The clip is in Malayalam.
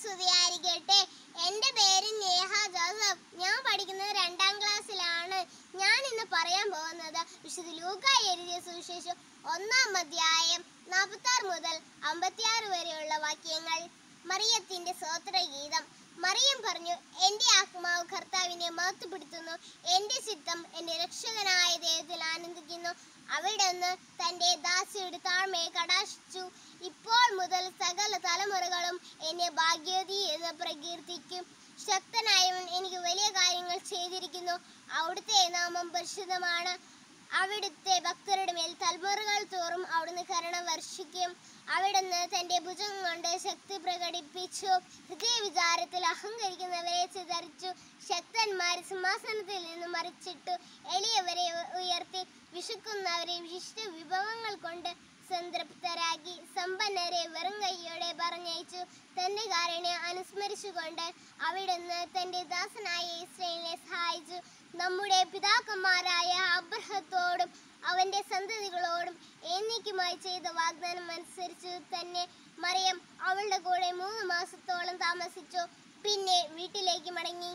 സ്തുതിയായിരിക്കട്ടെ. എൻ്റെ പേര് നേഹ ജോസഫ്. ഞാൻ പഠിക്കുന്നത് 2ാം ക്ലാസ്സിലാണ്. ഞാൻ ഇന്ന് പറയാൻ പോകുന്നത് വിശുദ്ധ ലൂക്കാ എഴുതിയ സുവിശേഷം 1-ാം അധ്യായം 46 മുതൽ 56 വരെയുള്ള വാക്യങ്ങൾ. മറിയത്തിന്റെ സ്തോത്രഗീതം. മറിയം പറഞ്ഞു, എൻ്റെ ആത്മാവ് കർത്താവിനെ മഹത്വപ്പെടുത്തുന്നു, എൻ്റെ ചിത്തം എൻ്റെ രക്ഷകനായ ദൈവത്തിൽ ആനന്ദിക്കുന്നു. അവിടുന്ന് തൻ്റെ ദാസിയുടെ താഴ്മയെ കടാക്ഷിച്ചു. ഇപ്പോൾ മുതൽ സകല തലമുറകളും എന്നെ ഭാഗ്യവതി എന്ന് പ്രകീർത്തിക്കും. ശക്തനായവൻ എനിക്ക് വലിയ കാര്യങ്ങൾ ചെയ്തിരിക്കുന്നു. അവിടുത്തെ നാമം പരിശുദ്ധമാണ്. അവിടുത്തെ ഭക്തരുടെ മേൽ തലമുറകൾ തോറും അവിടുന്ന് കരുണ വർഷിക്കും. അവിടുന്ന് തൻ്റെ ഭുജം കൊണ്ട് ശക്തി പ്രകടിപ്പിച്ചു. ഹൃദയവിചാരത്തിൽ അഹങ്കരിക്കുന്നവരെ ചിതറിച്ചു. ശക്തന്മാരെ സിംഹാസനത്തിൽ നിന്ന് മറിച്ചിട്ടു. എളിയവരെ ഉയർത്തി. വിശക്കുന്നവരെ വിശിഷ്ട വിഭവങ്ങൾ കൊണ്ട് സംതൃപ്തരാക്കി. സമ്പന്നരെ വെറും കൈയോടെ പറഞ്ഞയച്ചു. തന്റെ കാരുണ്യം അനുസ്മരിച്ചുകൊണ്ട് അവിടുന്ന് തന്റെ ദാസനായ ഇസ്രായേലിനെ സഹായിച്ചു. നമ്മുടെ പിതാക്കന്മാരായ അബ്രഹത്തോടും അവന്റെ സന്തതികളോടും എന്നേക്കുമായി ചെയ്ത വാഗ്ദാനം അനുസരിച്ച് തന്നെ മറിയം അവളുടെ കൂടെ 3 മാസത്തോളം താമസിച്ചു. പിന്നെ വീട്ടിലേക്ക് മടങ്ങി.